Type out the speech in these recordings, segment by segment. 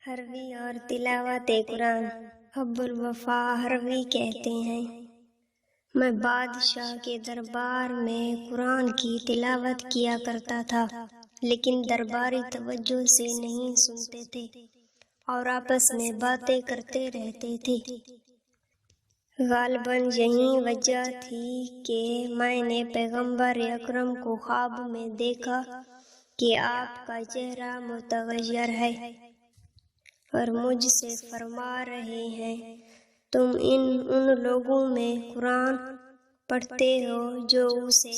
حروی اور تلاوت قرآن۔ ابوالوفا حروی کہتے ہیں، میں بادشاہ کے دربار میں قرآن کی تلاوت کیا کرتا تھا، لیکن درباری توجہ سے نہیں سنتے تھے اور آپس میں باتیں کرتے رہتے تھے۔ غالباً یہی وجہ تھی کہ میں نے پیغمبر اکرم کو خواب میں دیکھا کہ آپ کا چہرہ متغیر ہے اور مجھ سے فرما رہے ہیں، تم ان لوگوں میں قرآن پڑھتے ہو جو اسے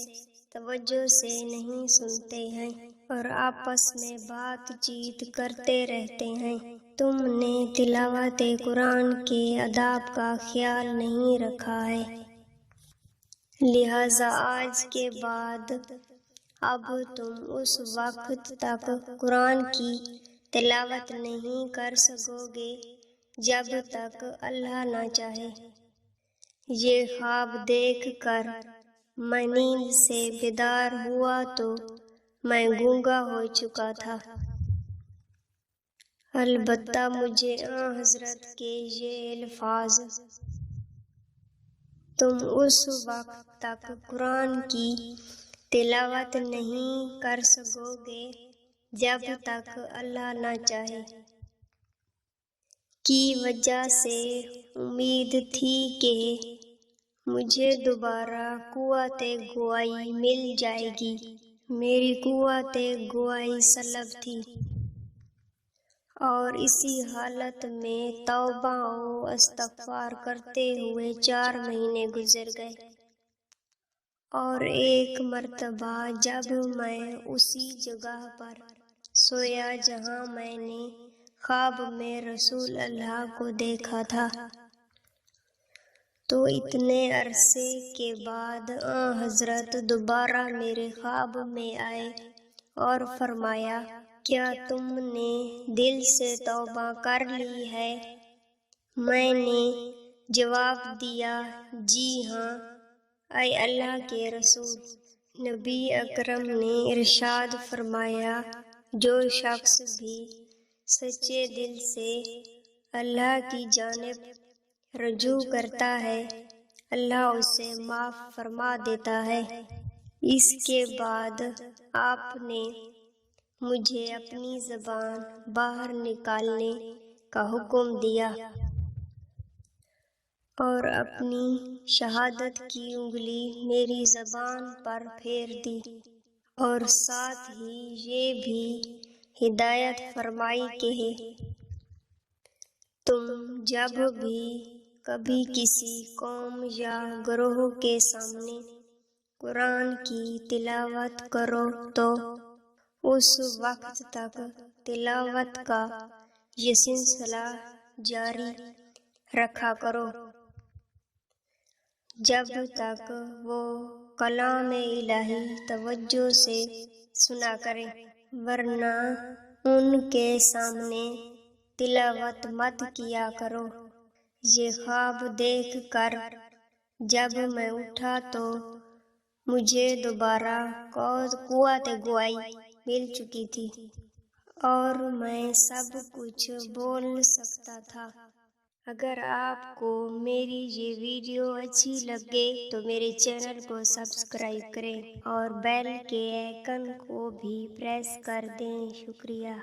توجہ سے نہیں سنتے ہیں اور آپس میں بات چیت کرتے رہتے ہیں۔ تم نے تلاوت قرآن کے آداب کا خیال نہیں رکھا ہے، لہذا آج کے بعد اب تم اس وقت تک قرآن کی تلاوت نہیں کر سکو گے جب تک اللہ نہ چاہے۔ یہ خواب دیکھ کر میں نیند سے بیدار ہوا تو میں گونگا ہو چکا تھا۔ البتہ مجھے حضرت کے یہ الفاظ، تم اس وقت تک قرآن کی تلاوت نہیں کر سکو گے جب تک اللہ نہ چاہے، کی وجہ سے امید تھی کہ مجھے دوبارہ قوت گوائی مل جائے گی۔ میری قوت گوائی سلب تھی اور اسی حالت میں توبہ و استغفار کرتے ہوئے 4 مہینے گزر گئے، اور ایک مرتبہ جب میں اسی جگہ پر سویا جہاں میں نے خواب میں رسول اللہ کو دیکھا تھا، تو اتنے عرصے کے بعد حضرت دوبارہ میرے خواب میں آئے اور فرمایا، کیا تم نے دل سے توبہ کر لی ہے؟ میں نے جواب دیا، جی ہاں اے اللہ کے رسول۔ نبی اکرم نے ارشاد فرمایا، جو شخص بھی سچے دل سے اللہ کی جانب رجوع کرتا ہے، اللہ اسے معاف فرما دیتا ہے۔ اس کے بعد آپ نے مجھے اپنی زبان باہر نکالنے کا حکم دیا اور اپنی شہادت کی انگلی میری زبان پر پھیر دی، اور ساتھ ہی یہ بھی ہدایت فرمائی کہ تم جب بھی کبھی کسی قوم یا گروہ کے سامنے قرآن کی تلاوت کرو تو اس وقت تک تلاوت کا یہ سلسلہ جاری رکھا کرو جب تک وہ کلام الہی توجہ سے سنا کریں، ورنہ ان کے سامنے تلاوت مت کیا کرو۔ یہ خواب دیکھ کر جب میں اٹھا تو مجھے دوبارہ قوت گوائی مل چکی تھی اور میں سب کچھ بول سکتا تھا۔ اگر آپ کو میری یہ ویڈیو اچھی لگے تو میرے چینل کو سبسکرائب کریں اور بیل کے آئیکن کو بھی پریس کر دیں۔ شکریہ۔